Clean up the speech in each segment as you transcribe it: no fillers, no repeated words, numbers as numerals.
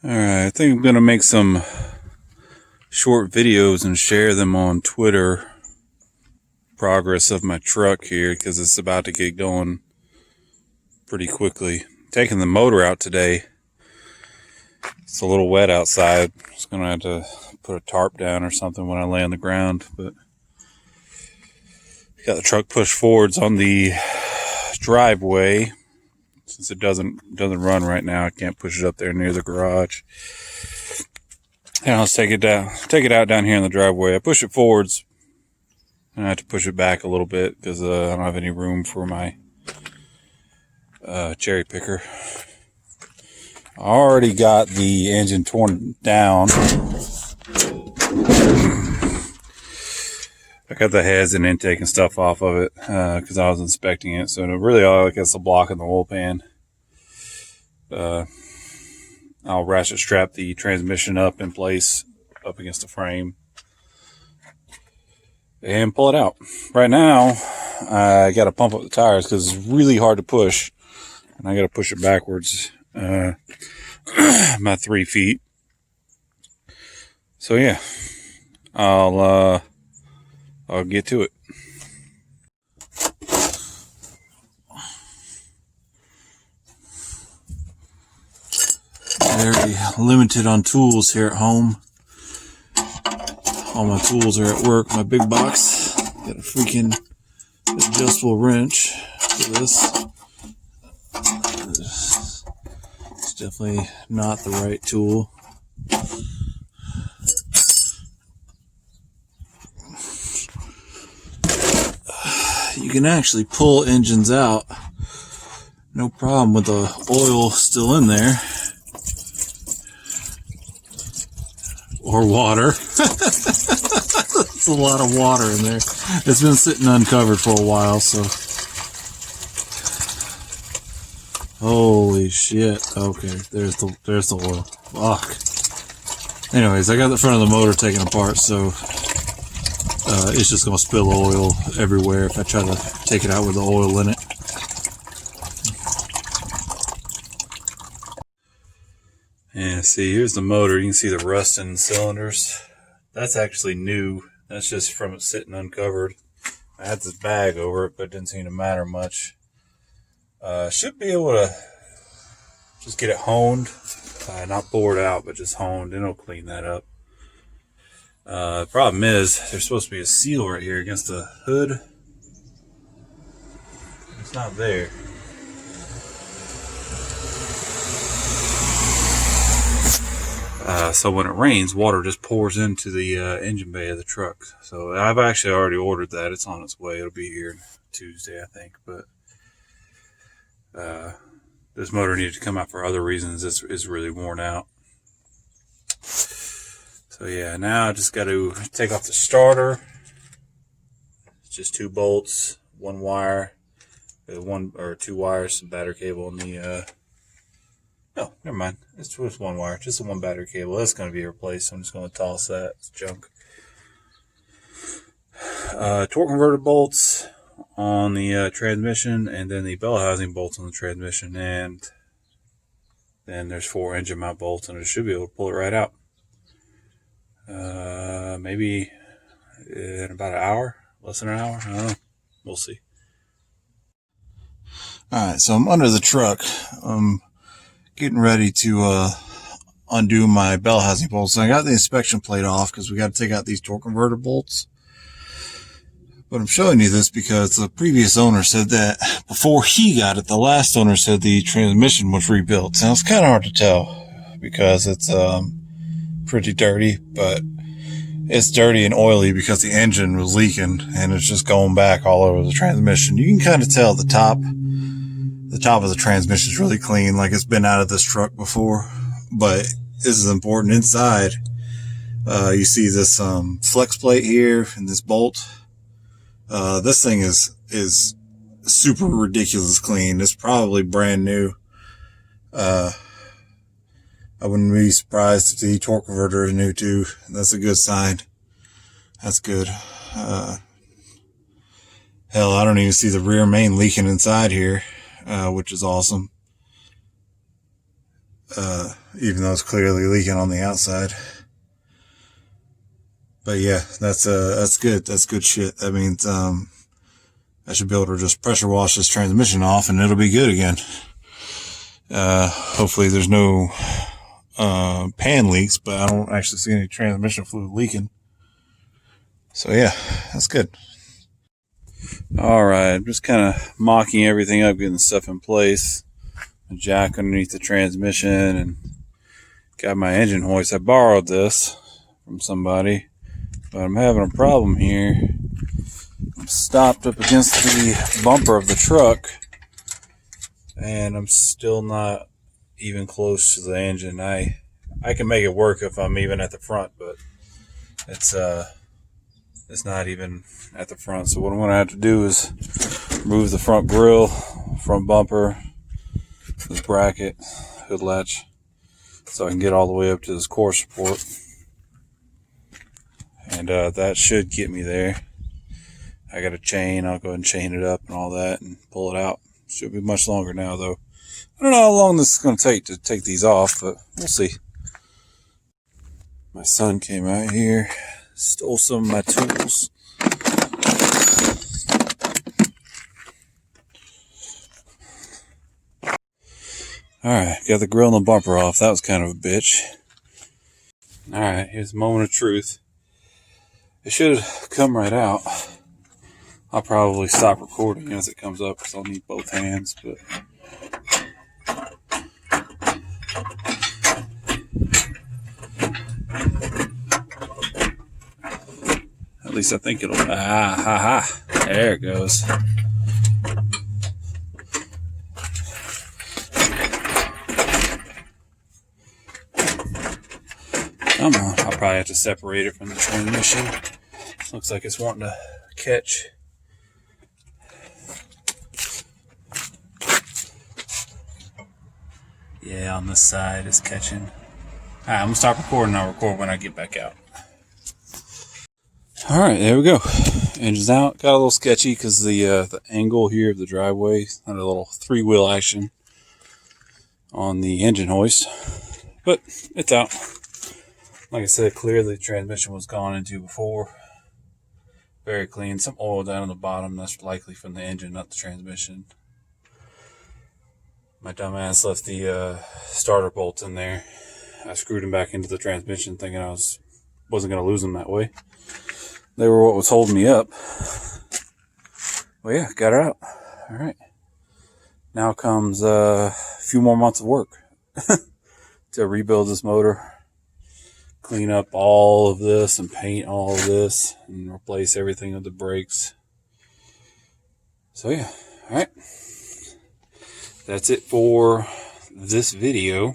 Alright, I think I'm going to make some short videos and share them on Twitter. Progress of my truck here, because it's about to get going pretty quickly. Taking the motor out today. It's a little wet outside. Just going to have to put a tarp down or something when I lay on the ground. But got the truck pushed forwards on the driveway. Since it doesn't run right now, I can't push it up there near the garage. And let's take it out down here in the driveway. I push it forwards, and I have to push it back a little bit because I don't have any room for my cherry picker. I already got the engine torn down. I got the heads and intake and stuff off of it because I was inspecting it. So really all I guess the block and the oil pan. I'll ratchet strap the transmission up in place up against the frame and pull it out. Right now I got to pump up the tires because it's really hard to push, and I got to push it backwards about 3 feet. So yeah, I'll get to it. Very limited on tools here at home. All my tools are at work. My big box got a freaking adjustable wrench for this. It's definitely not the right tool. You can actually pull engines out, no problem with the oil still in there, or water. There's a lot of water in there. It's been sitting uncovered for a while, so holy shit. Okay, there's the oil. Fuck. Anyways, I got the front of the motor taken apart, so it's just gonna spill oil everywhere if I try to take it out with the oil in it. And see, here's the motor. You can see the rust in the cylinders. That's actually new. That's just from it sitting uncovered. I had this bag over it, but it didn't seem to matter much. Should be able to just get it honed, not bored out, but just honed, and it'll clean that up. The problem is there's supposed to be a seal right here against the hood. It's not there. So when it rains, water just pours into the engine bay of the truck. So I've actually already ordered that. It's on its way. It'll be here Tuesday, I think. But this motor needed to come out for other reasons. It's really worn out. So yeah, now I just got to take off the starter. It's just 2 bolts, 1 wire, 1 or 2 wires, some battery cable, and the no, never mind. It's just 1 wire, just the 1 battery cable. That's going to be replaced. So I'm just going to toss that. It's junk. Torque converter bolts on the transmission, and then the bell housing bolts on the transmission, and then there's 4 engine mount bolts, and it should be able to pull it right out. Maybe in about an hour, less than an hour. I don't know. We'll see. Alright, so I'm under the truck. I'm getting ready to undo my bell housing bolts. So I got the inspection plate off because we got to take out these torque converter bolts. But I'm showing you this because the previous owner said that before he got it, the last owner said the transmission was rebuilt. Now it's kind of hard to tell because it's pretty dirty, but it's dirty and oily because the engine was leaking and it's just going back all over the transmission. You can kind of tell the top of the transmission is really clean, like it's been out of this truck before. But this is important. Inside, you see this flex plate here and this bolt. This thing is super ridiculous clean. It's probably brand new. I wouldn't be surprised if the torque converter is new too. That's a good sign. That's good. Hell, I don't even see the rear main leaking inside here, which is awesome. even though it's clearly leaking on the outside. But yeah, that's good. That's good shit. That means I should be able to just pressure wash this transmission off and it'll be good again. Hopefully there's no pan leaks, but I don't actually see any transmission fluid leaking. So yeah, that's good. Alright, I'm just kind of mocking everything up, getting stuff in place. A jack underneath the transmission, and got my engine hoist. I borrowed this from somebody, but I'm having a problem here. I'm stopped up against the bumper of the truck, and I'm still not even close to the engine. I can make it work if I'm even at the front, but it's not even at the front. So what I'm going to have to do is remove the front grille, front bumper, this bracket, hood latch, so I can get all the way up to this core support. And that should get me there. I got a chain. I'll go ahead and chain it up and all that and pull it out. Should be much longer now, though. I don't know how long this is going to take these off, but we'll see. My son came out here, stole some of my tools. Alright, got the grill and the bumper off. That was kind of a bitch. Alright, here's the moment of truth. It should come right out. I'll probably stop recording as it comes up because I'll need both hands, but at least I think it'll. There it goes. Come on, I'll probably have to separate it from the transmission. Looks like it's wanting to catch. Yeah, on this side it's catching. Alright, I'm gonna stop recording. I'll record when I get back out. Alright, there we go. Engine's out. Got a little sketchy because the angle here of the driveway had a little 3-wheel action on the engine hoist. But it's out. Like I said, clearly the transmission was gone into before. Very clean. Some oil down on the bottom. That's likely from the engine, not the transmission. My dumbass left the starter bolts in there. I screwed them back into the transmission thinking I wasn't going to lose them that way. They were what was holding me up. Well, yeah, got her out. All right. Now comes a few more months of work to rebuild this motor. Clean up all of this and paint all of this and replace everything with the brakes. So yeah, all right. That's it for this video.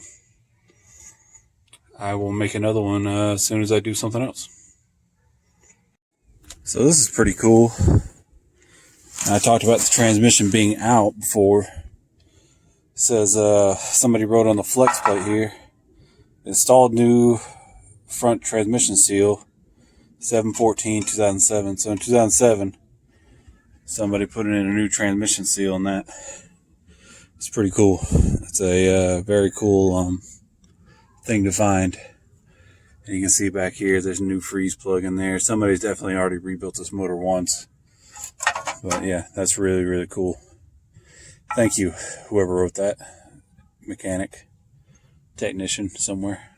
I will make another one as soon as I do something else. So this is pretty cool. I talked about the transmission being out before. It says somebody wrote on the flex plate here, installed new front transmission seal 7/14/2007. So in 2007 somebody put in a new transmission seal on that. It's pretty cool. It's a very cool thing to find. And you can see back here there's a new freeze plug in there. Somebody's definitely already rebuilt this motor once, but yeah, that's really, really cool. Thank you, whoever wrote that. Mechanic, technician somewhere.